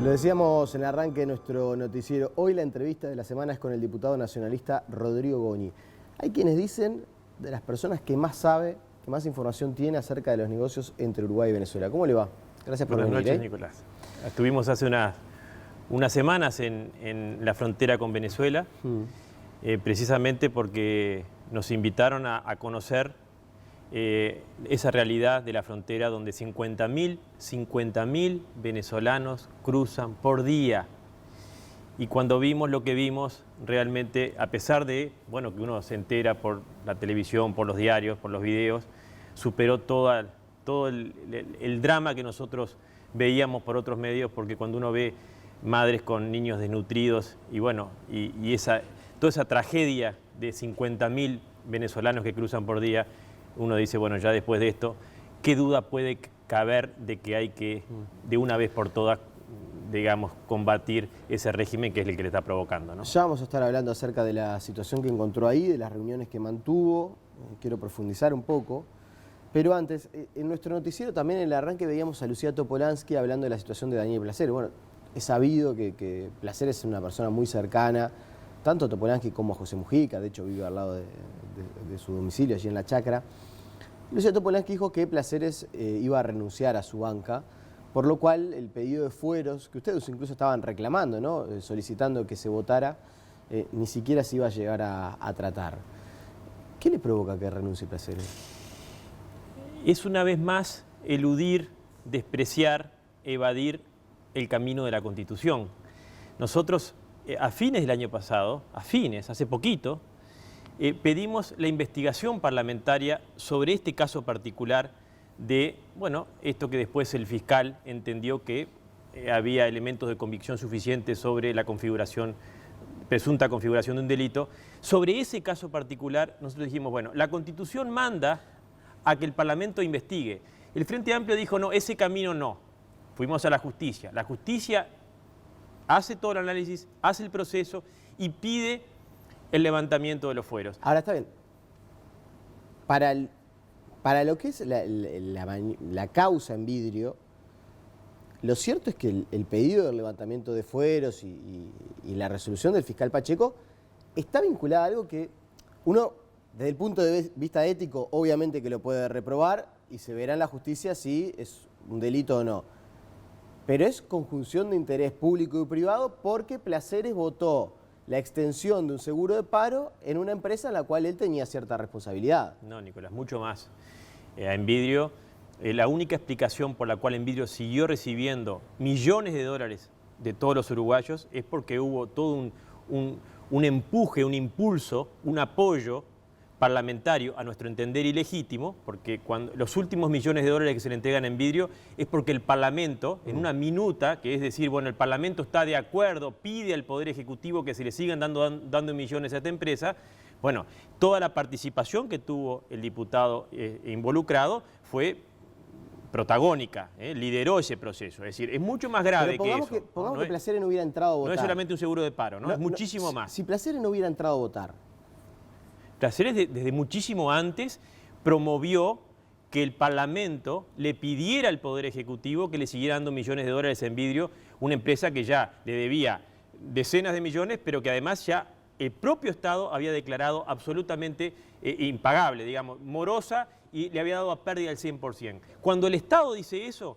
Lo decíamos en el arranque de nuestro noticiero. Hoy la entrevista de la semana es con el diputado nacionalista Rodrigo Goñi. Hay quienes dicen de las personas que más sabe, que más información tiene acerca de los negocios entre Uruguay y Venezuela. ¿Cómo le va? Gracias por venir. Buenas noches, Nicolás. Estuvimos hace unas semanas en la frontera con Venezuela, precisamente porque nos invitaron a conocer esa realidad de la frontera donde 50.000 venezolanos cruzan por día. Y cuando vimos lo que vimos, realmente, a pesar de, bueno, que uno se entera por la televisión, por los diarios, por los videos, superó todo el drama que nosotros veíamos por otros medios, porque cuando uno ve madres con niños desnutridos y bueno, toda esa tragedia de 50.000 venezolanos que cruzan por día, uno dice, bueno, ya después de esto, ¿qué duda puede caber de que hay que, de una vez por todas, digamos, combatir ese régimen que es el que le está provocando, ¿no? Ya vamos a estar hablando acerca de la situación que encontró ahí, de las reuniones que mantuvo. Quiero profundizar un poco. Pero antes, en nuestro noticiero también en el arranque veíamos a Lucía Topolansky hablando de la situación de Daniel Placeres. Bueno, es sabido que Placeres es una persona muy cercana, tanto a Topolansky como a José Mujica, de hecho vive al lado de su domicilio, allí en la Chacra. Lucía Topolansky dijo que Placeres iba a renunciar a su banca, por lo cual el pedido de fueros, que ustedes incluso estaban reclamando, ¿no? Solicitando que se votara, ni siquiera se iba a llegar a tratar. ¿Qué le provoca que renuncie Placeres? Es una vez más eludir, despreciar, evadir el camino de la Constitución. Nosotros, a fines del año pasado, hace poquito, pedimos la investigación parlamentaria sobre este caso particular de, bueno, esto que después el fiscal entendió que había elementos de convicción suficientes sobre la presunta configuración de un delito. Sobre ese caso particular, nosotros dijimos, bueno, la Constitución manda a que el Parlamento investigue. El Frente Amplio dijo, no, ese camino no. Fuimos a la justicia. La justicia hace todo el análisis, hace el proceso y pide el levantamiento de los fueros. Ahora está bien. Para lo que es la causa en vidrio, lo cierto es que el pedido del levantamiento de fueros y la resolución del fiscal Pacheco está vinculada a algo que uno, desde el punto de vista ético, obviamente que lo puede reprobar y se verá en la justicia si es un delito o no. Pero es conjunción de interés público y privado porque Placeres votó la extensión de un seguro de paro en una empresa en la cual él tenía cierta responsabilidad. No, Nicolás, mucho más. En vidrio, la única explicación por la cual en vidrio siguió recibiendo millones de dólares de todos los uruguayos es porque hubo todo un empuje, un impulso, un apoyo parlamentario, a nuestro entender ilegítimo, porque cuando los últimos millones de dólares que se le entregan en vidrio es porque el Parlamento, en una minuta, que es decir, bueno, el Parlamento está de acuerdo, pide al Poder Ejecutivo que se le sigan dando millones a esta empresa. Bueno, toda la participación que tuvo el diputado involucrado fue protagónica, lideró ese proceso. Es decir, es mucho más grave que eso. Pongamos que Placeres no hubiera entrado a votar. No es solamente un seguro de paro, ¿no? Es muchísimo más. Si Placeres no hubiera entrado a votar. Placeres desde muchísimo antes promovió que el Parlamento le pidiera al Poder Ejecutivo que le siguiera dando millones de dólares en vidrio, una empresa que ya le debía decenas de millones, pero que además ya el propio Estado había declarado absolutamente impagable, digamos, morosa, y le había dado a pérdida el 100%. Cuando el Estado dice eso,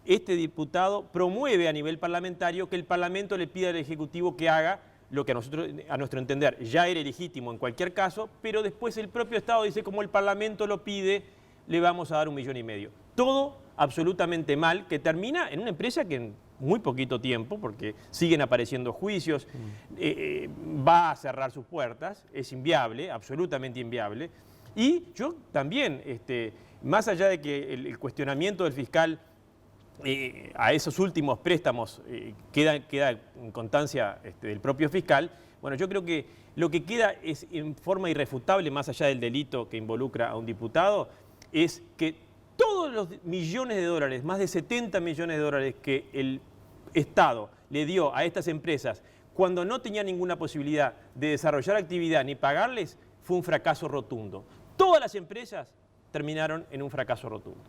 este diputado promueve a nivel parlamentario que el Parlamento le pida al Ejecutivo que haga lo que a nuestro entender, ya era ilegítimo en cualquier caso, pero después el propio Estado dice, como el Parlamento lo pide, le vamos a dar 1,5 millones. Todo absolutamente mal, que termina en una empresa que en muy poquito tiempo, porque siguen apareciendo juicios, va a cerrar sus puertas, es inviable, absolutamente inviable. Y yo también, más allá de que el cuestionamiento del fiscal a esos últimos préstamos queda en constancia del propio fiscal, bueno, yo creo que lo que queda es en forma irrefutable, más allá del delito que involucra a un diputado, es que todos los millones de dólares, más de 70 millones de dólares que el Estado le dio a estas empresas cuando no tenía ninguna posibilidad de desarrollar actividad ni pagarles, fue un fracaso rotundo. Todas las empresas terminaron en un fracaso rotundo.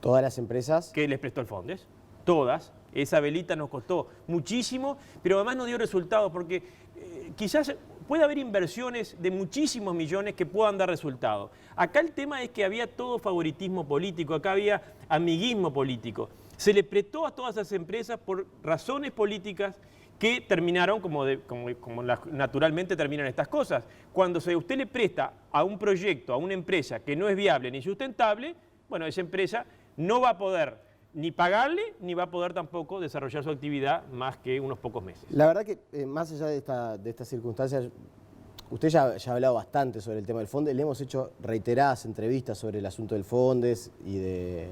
¿Todas las empresas? Que les prestó el Fondes. todas. Esa velita nos costó muchísimo, pero además no dio resultados porque quizás puede haber inversiones de muchísimos millones que puedan dar resultados. Acá el tema es que había todo favoritismo político, acá había amiguismo político. Se le prestó a todas esas empresas por razones políticas que terminaron como naturalmente terminan estas cosas. Cuando usted le presta a un proyecto, a una empresa que no es viable ni sustentable, bueno, esa empresa no va a poder ni pagarle, ni va a poder tampoco desarrollar su actividad más que unos pocos meses. La verdad que más allá de estas circunstancias, usted ya ha hablado bastante sobre el tema del Fondes, le hemos hecho reiteradas entrevistas sobre el asunto del Fondes y de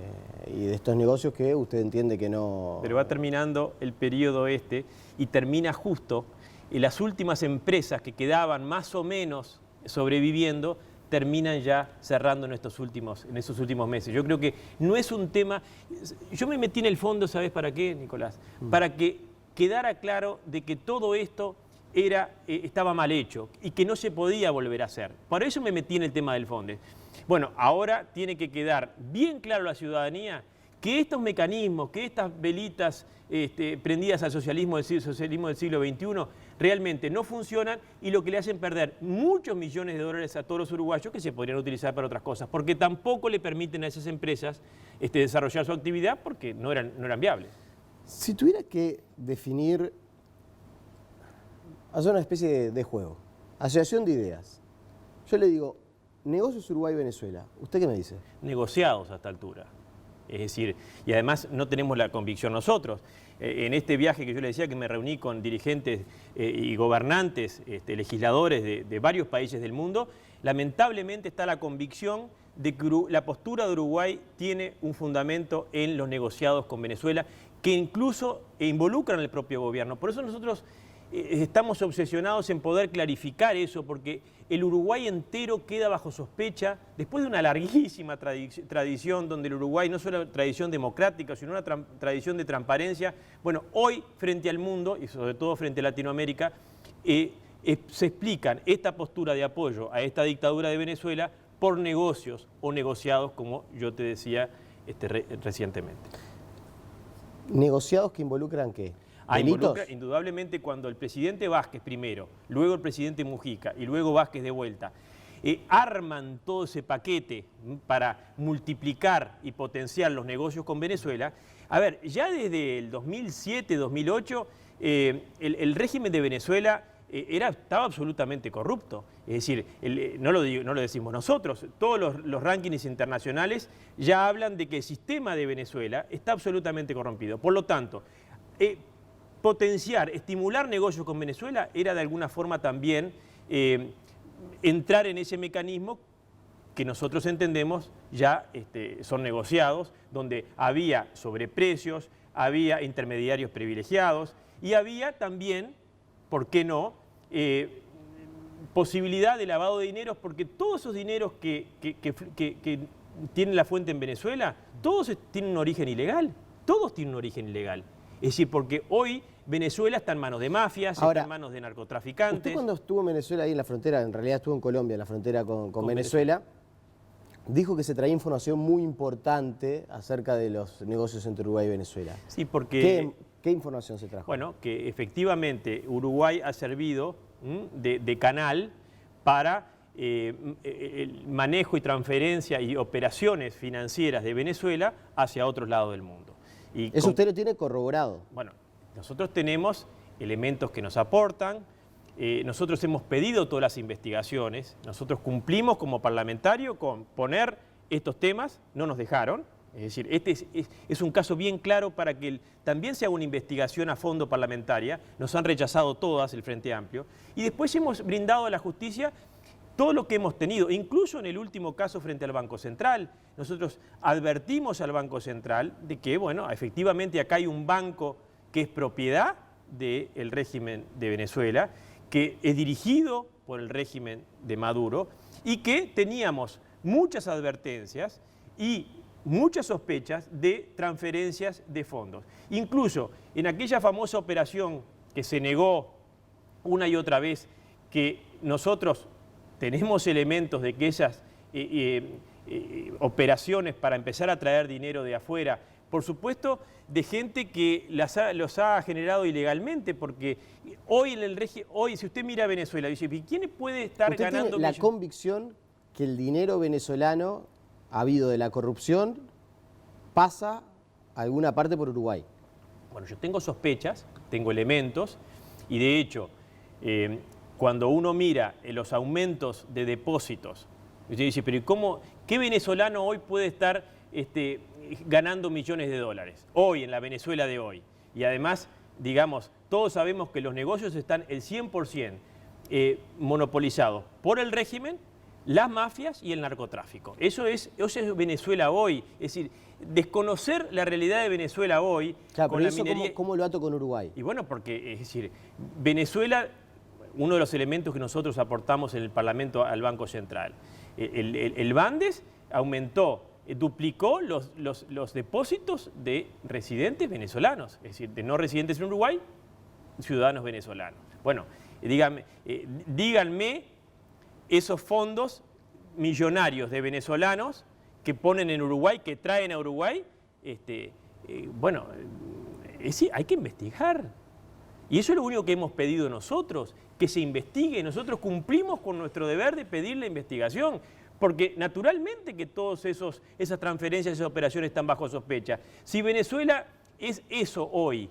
estos negocios que usted entiende que no... Pero va terminando el periodo y termina justo y las últimas empresas que quedaban más o menos sobreviviendo terminan ya cerrando en esos últimos meses. Yo creo que no es un tema... Yo me metí en el fondo, ¿sabes para qué, Nicolás? Para que quedara claro de que todo esto estaba mal hecho y que no se podía volver a hacer. Por eso me metí en el tema del Fondes. Bueno, ahora tiene que quedar bien claro a la ciudadanía que estos mecanismos, que estas velitas prendidas al socialismo del siglo XXI realmente no funcionan y lo que le hacen perder muchos millones de dólares a todos los uruguayos que se podrían utilizar para otras cosas, porque tampoco le permiten a esas empresas desarrollar su actividad porque no eran viables. Si tuviera que definir, hacer una especie de juego, asociación de ideas, yo le digo, negocios Uruguay-Venezuela, ¿usted qué me dice? Negociados a esta altura. Es decir, y además no tenemos la convicción nosotros. En este viaje que yo le decía que me reuní con dirigentes y gobernantes, legisladores de varios países del mundo, lamentablemente está la convicción de que la postura de Uruguay tiene un fundamento en los negociados con Venezuela, que incluso involucran al propio gobierno. Por eso nosotros estamos obsesionados en poder clarificar eso, porque el Uruguay entero queda bajo sospecha después de una larguísima tradición donde el Uruguay no solo es una tradición democrática, sino una tradición de transparencia. Bueno, hoy frente al mundo y sobre todo frente a Latinoamérica se explican esta postura de apoyo a esta dictadura de Venezuela por negocios o negociados, como yo te decía recientemente. ¿Negociados que involucran qué? Involucra indudablemente cuando el presidente Vázquez primero, luego el presidente Mujica y luego Vázquez de vuelta, arman todo ese paquete para multiplicar y potenciar los negocios con Venezuela. A ver, ya desde el 2007-2008 el régimen de Venezuela estaba absolutamente corrupto. Es decir, no lo decimos nosotros, todos los rankings internacionales ya hablan de que el sistema de Venezuela está absolutamente corrompido. Por lo tanto, potenciar, estimular negocios con Venezuela era de alguna forma también entrar en ese mecanismo que nosotros entendemos ya son negociados, donde había sobreprecios, había intermediarios privilegiados y había también, ¿por qué no?, posibilidad de lavado de dineros, porque todos esos dineros que tienen la fuente en Venezuela, todos tienen un origen ilegal, todos tienen un origen ilegal. Es decir, porque hoy Venezuela está en manos de mafias, está en manos de narcotraficantes. Usted cuando estuvo en Venezuela ahí en la frontera, en realidad estuvo en Colombia, en la frontera con Venezuela, dijo que se traía información muy importante acerca de los negocios entre Uruguay y Venezuela. Sí, porque... ¿Qué información se trajo? Bueno, que efectivamente Uruguay ha servido de canal para el manejo y transferencia y operaciones financieras de Venezuela hacia otros lados del mundo. ¿Eso usted lo tiene corroborado? Bueno, nosotros tenemos elementos que nos aportan, nosotros hemos pedido todas las investigaciones, nosotros cumplimos como parlamentario con poner estos temas, no nos dejaron. Es decir, este es un caso bien claro para que también se haga una investigación a fondo parlamentaria. Nos han rechazado todas el Frente Amplio. Y después hemos brindado a la justicia todo lo que hemos tenido, incluso en el último caso frente al Banco Central. Nosotros advertimos al Banco Central de que, bueno, efectivamente acá hay un banco que es propiedad del régimen de Venezuela, que es dirigido por el régimen de Maduro y que teníamos muchas advertencias y muchas sospechas de transferencias de fondos. Incluso en aquella famosa operación que se negó una y otra vez, que nosotros tenemos elementos de que esas operaciones para empezar a traer dinero de afuera por supuesto, de gente que los ha generado ilegalmente, porque hoy en el régimen, hoy si usted mira a Venezuela, dice, ¿quién puede estar ¿Usted ganando tiene la convicción que el dinero venezolano, habido de la corrupción, pasa a alguna parte por Uruguay? Bueno, yo tengo sospechas, tengo elementos, y de hecho, cuando uno mira los aumentos de depósitos, usted dice, pero ¿qué venezolano hoy puede estar ganando millones de dólares? Hoy, en la Venezuela de hoy. Y además, digamos, todos sabemos que los negocios están el 100% monopolizados por el régimen, las mafias y el narcotráfico. Eso es Venezuela hoy. Es decir, desconocer la realidad de Venezuela hoy, claro, con pero la eso minería... ¿cómo lo ato con Uruguay? Y bueno, porque, es decir, Venezuela, uno de los elementos que nosotros aportamos en el Parlamento al Banco Central, el Bandes aumentó, duplicó los depósitos de residentes venezolanos, es decir, de no residentes en Uruguay, ciudadanos venezolanos. Bueno, díganme esos fondos millonarios de venezolanos que ponen en Uruguay, que traen a Uruguay, hay que investigar. Y eso es lo único que hemos pedido nosotros, que se investigue. Nosotros cumplimos con nuestro deber de pedir la investigación, porque naturalmente que todas esas transferencias, esas operaciones están bajo sospecha. Si Venezuela es eso hoy,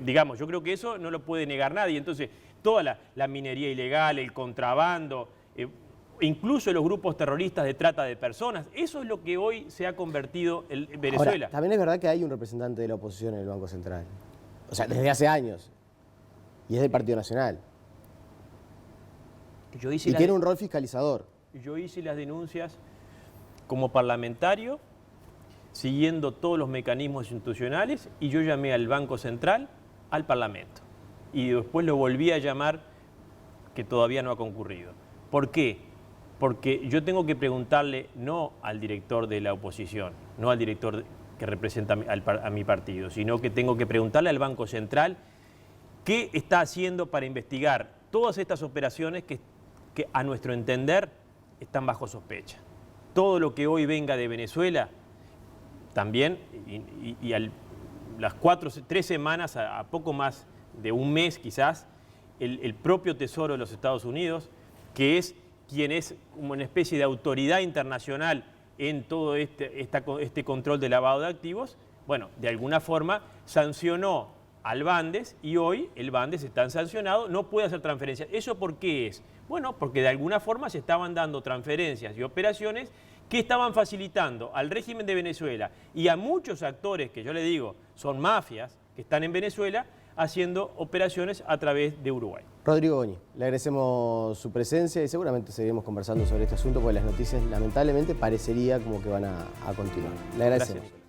digamos, yo creo que eso no lo puede negar nadie. Entonces, toda la minería ilegal, el contrabando, incluso los grupos terroristas de trata de personas, eso es lo que hoy se ha convertido en Venezuela. Ahora, también es verdad que hay un representante de la oposición en el Banco Central. O sea, desde hace años. Y es del Partido Nacional. Y tiene un rol fiscalizador. Yo hice las denuncias como parlamentario, siguiendo todos los mecanismos institucionales, y yo llamé al Banco Central, al Parlamento. Y después lo volví a llamar, que todavía no ha concurrido. ¿Por qué? Porque yo tengo que preguntarle no al director de la oposición, no al director que representa a mi partido, sino que tengo que preguntarle al Banco Central qué está haciendo para investigar todas estas operaciones que a nuestro entender están bajo sospecha. Todo lo que hoy venga de Venezuela, también, y las 3 semanas, a poco más de un mes quizás, el propio Tesoro de los Estados Unidos, que es quien es como una especie de autoridad internacional en todo este control de lavado de activos, bueno, de alguna forma sancionó al Bandes y hoy el Bandes está sancionado, no puede hacer transferencias. ¿Eso por qué es? Bueno, porque de alguna forma se estaban dando transferencias y operaciones que estaban facilitando al régimen de Venezuela y a muchos actores que yo le digo son mafias que están en Venezuela haciendo operaciones a través de Uruguay. Rodrigo Goñi, le agradecemos su presencia y seguramente seguiremos conversando sobre este asunto porque las noticias lamentablemente parecería como que van a continuar. Le agradecemos. Gracias.